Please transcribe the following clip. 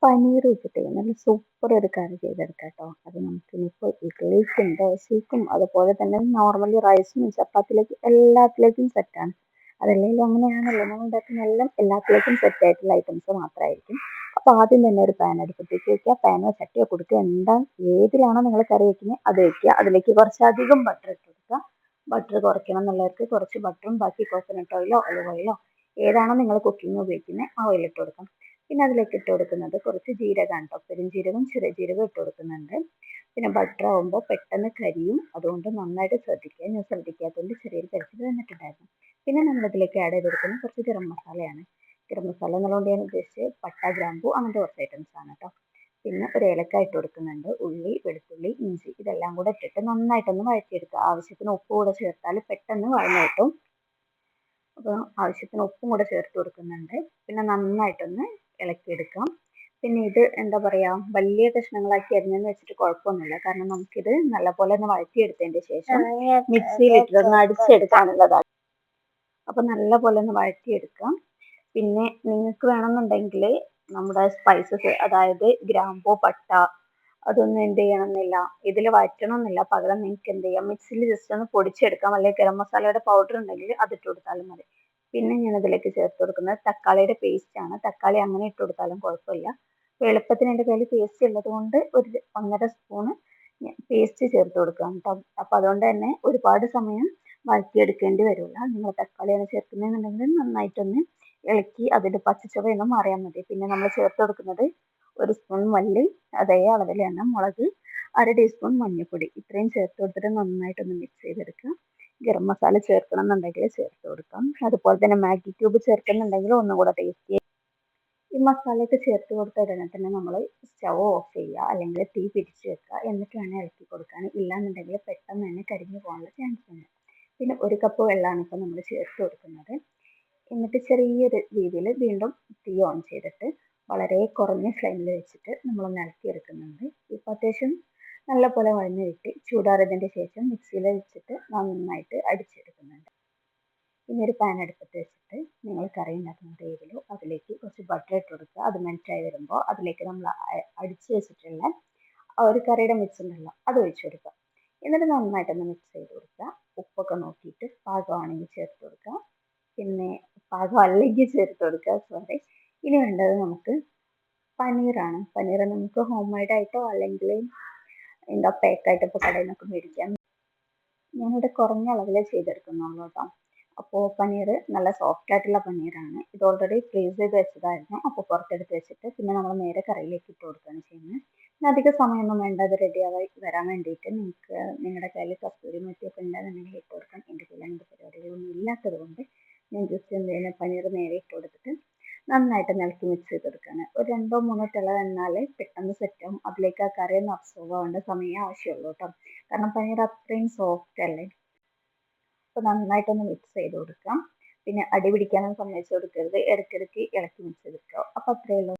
പനീർ വെച്ചിട്ട് നല്ല സൂപ്പർ ഒരു കറി ചെയ്തെടുക്കാം കേട്ടോ. അത് നമുക്ക് ഇനിയിപ്പോൾ ഇഡ്ഡലിക്കും ദോശയ്ക്കും അതുപോലെ തന്നെ നോർമലി റൈസിനും ചപ്പാത്തിയിലേക്കും എല്ലാത്തിലേക്കും സെറ്റാണ്. അതല്ലെങ്കിലും അങ്ങനെയാണല്ലോ നമ്മൾ ഉണ്ടാക്കുന്ന എല്ലാം എല്ലാത്തിലേക്കും സെറ്റ് ആയിട്ടുള്ള ഐറ്റംസ് മാത്രമായിരിക്കും. അപ്പോൾ ആദ്യം തന്നെ ഒരു പാൻ അടുപ്പത്തേക്ക് വെക്കുക. പാനോ ചട്ടിയോ കൊടുക്കുക, എന്താ ഏതിലാണോ നിങ്ങൾ കറി വെക്കുന്നത് അത് വെക്കുക. അതിലേക്ക് കുറച്ചധികം ബട്ടർ ഇട്ട് കൊടുക്കുക. ബട്ടർ കുറയ്ക്കണം എന്നുള്ളവർക്ക് കുറച്ച് ബട്ടറും ബാക്കി കോക്കനട്ട് ഓയിലോ ഒലിവ് ഓയിലോ ഏതാണോ നിങ്ങൾ കുക്കിംഗ് ഉപയോഗിക്കുന്നത് ആ ഓയിൽ ഇട്ട് കൊടുക്കാം. പിന്നെ അതിലേക്ക് ഇട്ട് കൊടുക്കുന്നത് കുറച്ച് ജീരകമാണ് കേട്ടോ. പെരുംജീരകം ചെറിയ ജീരകം ഇട്ട് കൊടുക്കുന്നുണ്ട്. പിന്നെ ബട്ടർ ആകുമ്പോൾ പെട്ടെന്ന് കരിയും, അതുകൊണ്ട് നന്നായിട്ട് ശ്രദ്ധിക്കുക. ഞാൻ ശ്രദ്ധിക്കാത്തതുകൊണ്ട് ചെറിയൊരു കരിച്ചിൽ വന്നിട്ടുണ്ടായിരുന്നു. പിന്നെ നമ്മളിതിലേക്ക് ആഡ് ചെയ്ത് കൊടുക്കുന്നത് കുറച്ച് ഗരം മസാലയാണ്. ഗരം മസാല എന്നുള്ളതുകൊണ്ട് ഞാൻ ഉദ്ദേശിച്ചത് പട്ട, ഗ്രാമ്പു അങ്ങനത്തെ കുറച്ച് ഐറ്റംസ് ആണ് കേട്ടോ. പിന്നെ ഒരു ഏലക്ക ഇട്ട് കൊടുക്കുന്നുണ്ട്. ഉള്ളി, വെളുത്തുള്ളി, ഇഞ്ചി ഇതെല്ലാം കൂടെ ഇട്ടിട്ട് നന്നായിട്ടൊന്ന് വഴറ്റിയെടുക്കുക. ആവശ്യത്തിന് ഉപ്പ് കൂടെ ചേർത്താൽ പെട്ടെന്ന് വഴന്നു കിട്ടും. അപ്പോൾ ആവശ്യത്തിന് ഉപ്പും കൂടെ ചേർത്ത് കൊടുക്കുന്നുണ്ട്. പിന്നെ നന്നായിട്ടൊന്ന് ഇളക്കിയെടുക്കാം. പിന്നെ ഇത് എന്താ പറയുക, വലിയ കഷ്ണങ്ങളാക്കി അരിഞ്ഞെന്ന് വെച്ചിട്ട് കുഴപ്പമൊന്നുമില്ല. കാരണം നമുക്കിത് നല്ലപോലെ ഒന്ന് വഴറ്റിയെടുത്തതിൻ്റെ ശേഷം മിക്സിയിലിട്ട് ഒന്ന് അടിച്ചെടുക്കാനുള്ളതാണ്. അപ്പോൾ നല്ലപോലെ ഒന്ന് വഴറ്റിയെടുക്കാം. പിന്നെ നിങ്ങൾക്ക് വേണമെന്നുണ്ടെങ്കിൽ നമ്മുടെ സ്പൈസസ്, അതായത് ഗ്രാമ്പൂ, പട്ട അതൊന്നും എന്ത് ചെയ്യണമെന്നില്ല, ഇതിൽ വഴറ്റണമെന്നില്ല. പകരം നിങ്ങൾക്ക് എന്ത് ചെയ്യാം, മിക്സിയിൽ ജസ്റ്റ് ഒന്ന് പൊടിച്ചെടുക്കാം. അല്ലെങ്കിൽ ഗരം മസാലയുടെ പൗഡർ ഉണ്ടെങ്കിൽ അതിട്ട് കൊടുത്താലും മതി. പിന്നെ ഞാൻ ഇതിലേക്ക് ചേർത്ത് കൊടുക്കുന്നത് തക്കാളിയുടെ പേസ്റ്റ് ആണ്. തക്കാളി അങ്ങനെ ഇട്ട് കൊടുത്താലും കുഴപ്പമില്ല. എളുപ്പത്തിന് എൻ്റെ കയ്യിൽ പേസ്റ്റ് ഉള്ളത് കൊണ്ട് ഒരു 1.5 സ്പൂണ് പേസ്റ്റ് ചേർത്ത് കൊടുക്കാം കേട്ടോ. അപ്പോൾ അതുകൊണ്ട് തന്നെ ഒരുപാട് സമയം വഴറ്റിയെടുക്കേണ്ടി വരില്ല. നിങ്ങൾ തക്കാളിയാണ് ചേർക്കുന്നതെന്നുണ്ടെങ്കിൽ നന്നായിട്ടൊന്ന് ഇളക്കി അതിൻ്റെ പച്ചച്ചുവയൊന്ന് മാറിയാൽ മതി. പിന്നെ നമ്മൾ ചേർത്ത് കൊടുക്കുന്നത് 1 സ്പൂൺ മല്ലി, അതേ അളവിൽ തന്നെ മുളക്, 1/2 ടീസ്പൂൺ മഞ്ഞൾപ്പൊടി ഇത്രയും ചേർത്ത് കൊടുത്തിട്ട് നന്നായിട്ടൊന്ന് മിക്സ് ചെയ്തെടുക്കുക. ഗരം മസാല ചേർക്കണം എന്നുണ്ടെങ്കിൽ ചേർത്ത് കൊടുക്കാം. അതുപോലെ തന്നെ മാഗി ക്യൂബ് ചേർക്കുന്നുണ്ടെങ്കിൽ ഒന്നും കൂടെ ടേസ്റ്റി. ഈ മസാലയൊക്കെ ചേർത്ത് കൊടുത്ത ഉടനെ തന്നെ നമ്മൾ സ്റ്റവ് ഓഫ് ചെയ്യുക, അല്ലെങ്കിൽ തീ പിടിച്ച് വെക്കുക. എന്നിട്ട് വേണം ഇളക്കി കൊടുക്കാൻ. ഇല്ലാന്നുണ്ടെങ്കിൽ പെട്ടെന്ന് തന്നെ കരിഞ്ഞു പോകാനുള്ള ചാൻസ് ഉണ്ട്. പിന്നെ 1 കപ്പ് വെള്ളമാണ് ഇപ്പോൾ നമ്മൾ ചേർത്ത് കൊടുക്കുന്നത്. എന്നിട്ട് ചെറിയൊരു രീതിയിൽ വീണ്ടും തീ ഓൺ ചെയ്തിട്ട് വളരെ കുറഞ്ഞ ഫ്ലെയിമിൽ വെച്ചിട്ട് നമ്മളൊന്ന് ഇളക്കിയെടുക്കുന്നുണ്ട്. ഇപ്പോൾ അത്യാവശ്യം നല്ലപോലെ വഴന്ന് കിട്ടി. ചൂടാറിയതിൻ്റെ ശേഷം മിക്സിയിൽ വെച്ചിട്ട് നന്നായിട്ട് അടിച്ചെടുക്കുന്നുണ്ട്. ഇനി ഒരു പാൻ അടുപ്പത്ത് വെച്ചിട്ട് നിങ്ങൾ കറി ഉണ്ടാക്കുന്ന ടേബിളോ അതിലേക്ക് കുറച്ച് ബട്ടർ ഇട്ട് കൊടുക്കുക. അത് മെൽറ്റായി വരുമ്പോൾ അതിലേക്ക് നമ്മൾ അടിച്ച് വെച്ചിട്ടുള്ള ആ ഒരു കറിയുടെ മിക്സ് ഉണ്ടല്ലോ അത് ഒഴിച്ചു കൊടുക്കുക. എന്നിട്ട് നന്നായിട്ടൊന്ന് മിക്സ് ചെയ്ത് കൊടുക്കുക. ഉപ്പൊക്കെ നോക്കിയിട്ട് പാകമാണെങ്കിൽ ചേർത്ത് കൊടുക്കുക. പിന്നെ പാകം അല്ലെങ്കിൽ ചേർത്ത് കൊടുക്കുക, സോറി. ഇനി വേണ്ടത് നമുക്ക് പനീറാണ്. പനീർ നമുക്ക് ഹോം മെയ്ഡ് ആയിട്ടോ അല്ലെങ്കിൽ എന്താ പാക്കായിട്ട് ഇപ്പോൾ കടയിൽ നിന്നൊക്കെ മേടിക്കാം. ഞാനിവിടെ കുറഞ്ഞ അളവിൽ ചെയ്തെടുക്കുന്നുള്ളൂ കേട്ടോ. അപ്പോൾ പനീർ നല്ല സോഫ്റ്റ് ആയിട്ടുള്ള പനീറാണ്. ഇത് ഓൾറെഡി ഫ്രീസ് ചെയ്ത് വെച്ചതായിരുന്നു. അപ്പോൾ പുറത്തെടുത്ത് വെച്ചിട്ട് പിന്നെ നമ്മൾ നേരെ കറിയിലേക്ക് ഇട്ട് കൊടുക്കുകയാണ് ചെയ്യുന്നത്. പിന്നെ അധിക സമയമൊന്നും വേണ്ട അത് റെഡിയായി വരാൻ വേണ്ടിയിട്ട്. നിങ്ങൾക്ക് നിങ്ങളുടെ കയ്യിൽ കസ്തൂരി മെത്തിയൊക്കെ ഉണ്ടെന്നുണ്ടെങ്കിൽ ഇട്ട് കൊടുക്കാം. എൻ്റെ കയ്യിൽ അങ്ങനത്തെ പരിപാടികളൊന്നും ഇല്ലാത്തത് കൊണ്ട് ഞാൻ ജസ്റ്റ് എന്ത് ചെയ്യുന്നത്, പനീർ നേരെ ഇട്ട് കൊടുത്തിട്ട് നന്നായിട്ട് ഇളക്കി മിക്സ് ചെയ്ത് കൊടുക്കുകയാണ്. ഒരു 2-3 തിള വന്നാൽ പെട്ടെന്ന് സെറ്റാവും. അതിലേക്ക് ആ കറി ഒന്ന് അബ്സോർവ് ആവേണ്ട സമയം ആവശ്യമുള്ളൂ കേട്ടോ. കാരണം പനീർ അത്രയും സോഫ്റ്റ് അല്ലേ. അപ്പോൾ നന്നായിട്ടൊന്ന് മിക്സ് ചെയ്ത് കൊടുക്കാം. പിന്നെ അടി പിടിക്കാനും സമ്മതിച്ച് കൊടുക്കരുത്. ഇടയ്ക്കിടയ്ക്ക് ഇളക്കി മിക്സ് ചെയ്ത് കൊടുക്കുക. അപ്പോൾ അത്രയേ ഉള്ളൂ.